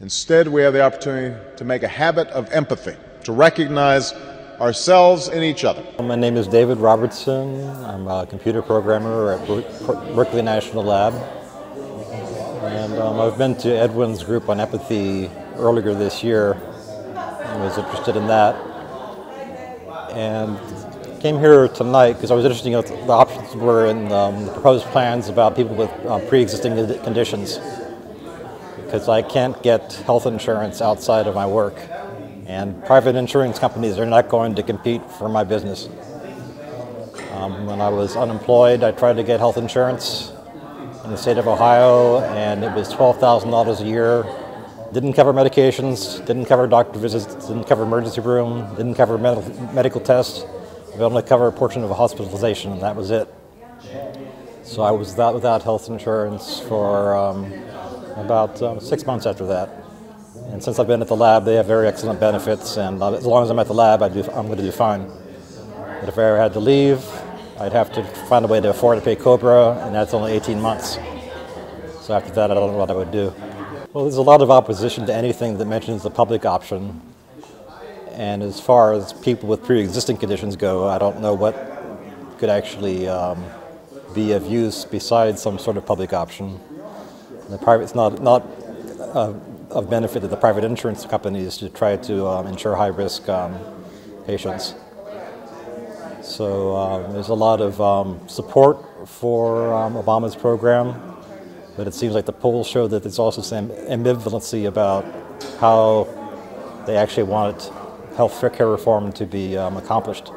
Instead, we have the opportunity to make a habit of empathy, to recognize ourselves in each other. My name is David Robertson. I'm a computer programmer at Berkeley National Lab. And I've been to Edwin's group on empathy earlier this year. I was interested in that. And came here tonight because I was interested in what the options were in the proposed plans about people with pre-existing conditions. Because I can't get health insurance outside of my work. And private insurance companies are not going to compete for my business. When I was unemployed, I tried to get health insurance in the state of Ohio, and it was $12,000 a year. Didn't cover medications, didn't cover doctor visits, didn't cover emergency room, didn't cover medical tests. It only covered a portion of a hospitalization, and that was it. So I was without health insurance for about 6 months after that. And since I've been at the lab, they have very excellent benefits, and as long as I'm at the lab, I'm going to do fine. But if I ever had to leave, I'd have to find a way to afford to pay COBRA, and that's only 18 months. So after that, I don't know what I would do. Well, there's a lot of opposition to anything that mentions the public option. And as far as people with pre-existing conditions go, I don't know what could actually be of use besides some sort of public option. It's not of benefit to the private insurance companies to try to insure high-risk patients. So there's a lot of support for Obama's program, but it seems like the polls show that there's also some ambivalency about how they actually want health care reform to be accomplished.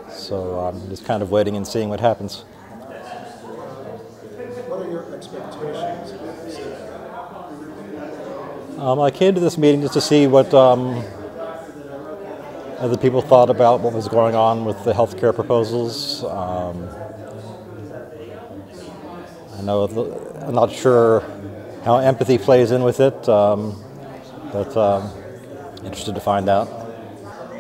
So I'm just kind of waiting and seeing what happens. What are your expectations? I came to this meeting just to see what other people thought about what was going on with the health care proposals. I'm not sure how empathy plays in with it, but interested to find out.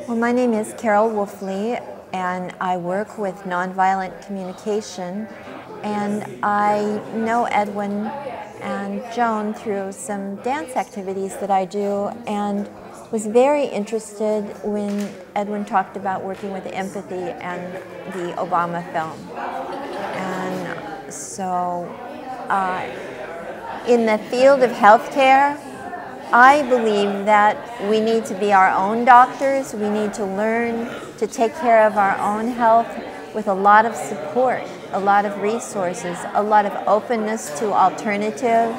Well, my name is Carol Wolfley, and I work with nonviolent communication. And I know Edwin and Joan through some dance activities that I do, and was very interested when Edwin talked about working with empathy and the Obama film. And so in the field of healthcare, I believe that we need to be our own doctors. We need to learn to take care of our own health with a lot of support, a lot of resources, a lot of openness to alternative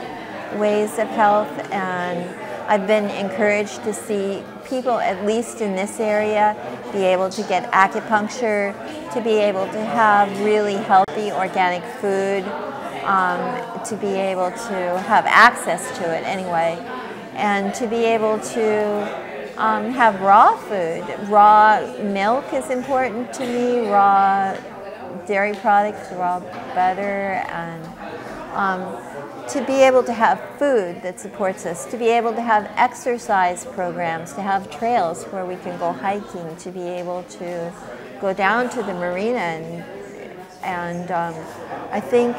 ways of health. And I've been encouraged to see people, at least in this area, be able to get acupuncture, to be able to have really healthy organic food, to be able to have access to it anyway, and to be able to have raw food. Raw milk is important to me, raw dairy products, raw butter, and to be able to have food that supports us, to be able to have exercise programs, to have trails where we can go hiking, to be able to go down to the marina. And I think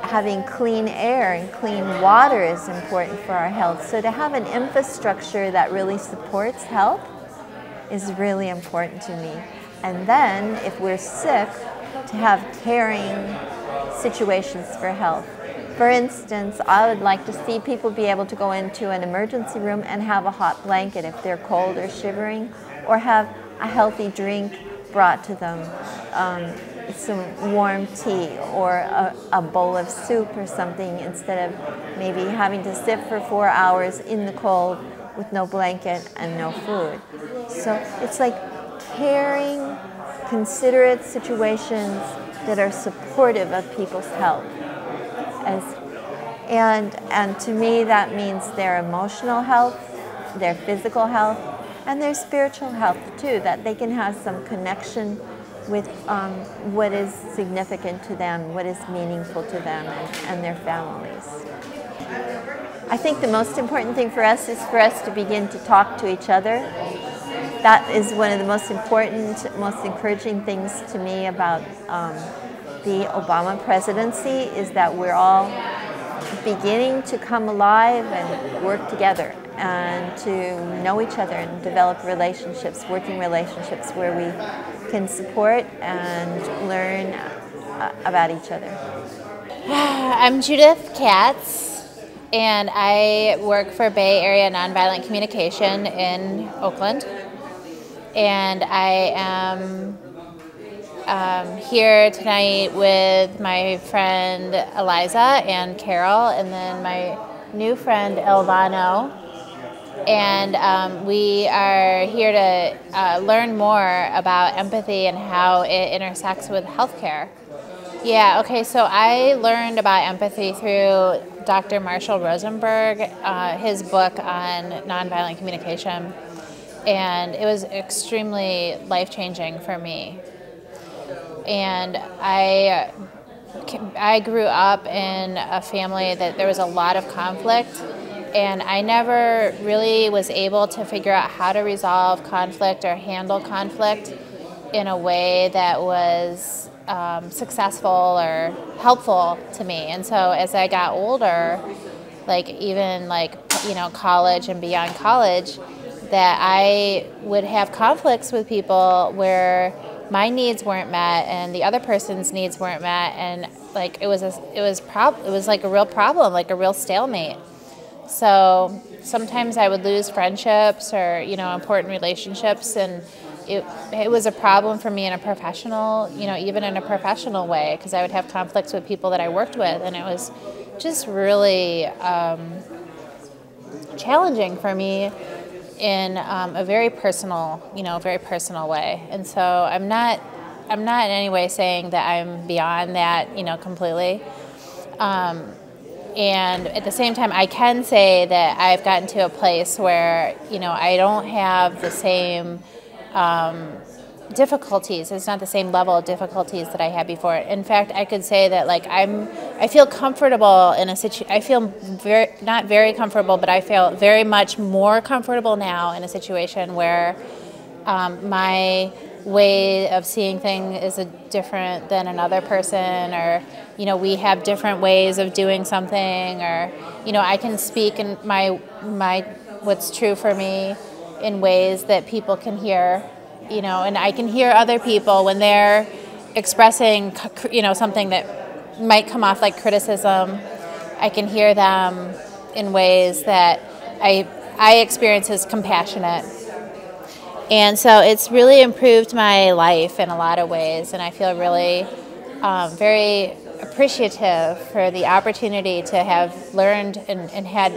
having clean air and clean water is important for our health. So to have an infrastructure that really supports health is really important to me. And then, if we're sick, to have caring situations for health. For instance, I would like to see people be able to go into an emergency room and have a hot blanket if they're cold or shivering, or have a healthy drink brought to them. Some warm tea or a bowl of soup or something, instead of maybe having to sit for 4 hours in the cold with no blanket and no food. So it's like caring, considerate situations that are supportive of people's health. And to me, that means their emotional health, their physical health, and their spiritual health too, that they can have some connection with what is significant to them, what is meaningful to them and their families. I think the most important thing for us is for us to begin to talk to each other. That is one of the most important, most encouraging things to me about the Obama presidency, is that we're all beginning to come alive and work together and to know each other and develop relationships, working relationships where we can support and learn about each other. I'm Judith Cats, and I work for Bay Area Nonviolent Communication in Oakland. And I am here tonight with my friend Eliza and Carol, and then my new friend Elvano. And we are here to learn more about empathy and how it intersects with healthcare. Yeah, okay, so I learned about empathy through Dr. Marshall Rosenberg, his book on nonviolent communication, and it was extremely life-changing for me. And I grew up in a family that there was a lot of conflict, and I never really was able to figure out how to resolve conflict or handle conflict in a way that was successful or helpful to me. And so as I got older, college and beyond college, that I would have conflicts with people where my needs weren't met and the other person's needs weren't met, and it was like a real problem, like a real stalemate. So sometimes I would lose friendships or important relationships, and it was a problem for me in a professional, even in a professional way, because I would have conflicts with people that I worked with, and it was just really challenging for me in a very personal way. And so I'm not in any way saying that I'm beyond that, completely. And at the same time, I can say that I've gotten to a place where, I don't have the same difficulties. It's not the same level of difficulties that I had before. In fact, I could say that I feel comfortable in a situation. I feel not very comfortable, but I feel very much more comfortable now in a situation where my way of seeing things is different than another person, or we have different ways of doing something, or I can speak in my what's true for me in ways that people can hear, and I can hear other people when they're expressing, something that might come off like criticism. I can hear them in ways that I experience as compassionate. And so it's really improved my life in a lot of ways, and I feel really very appreciative for the opportunity to have learned and had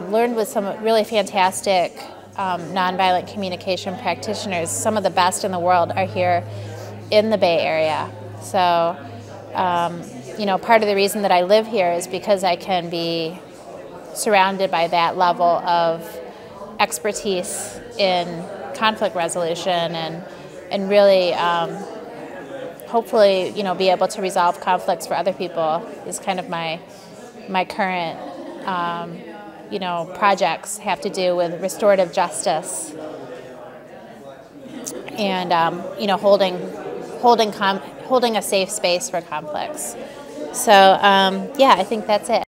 learned with some really fantastic nonviolent communication practitioners. Some of the best in the world are here in the Bay Area. So, part of the reason that I live here is because I can be surrounded by that level of expertise in conflict resolution and really hopefully be able to resolve conflicts for other people is kind of my current projects have to do with restorative justice and holding a safe space for conflicts. So I think that's it.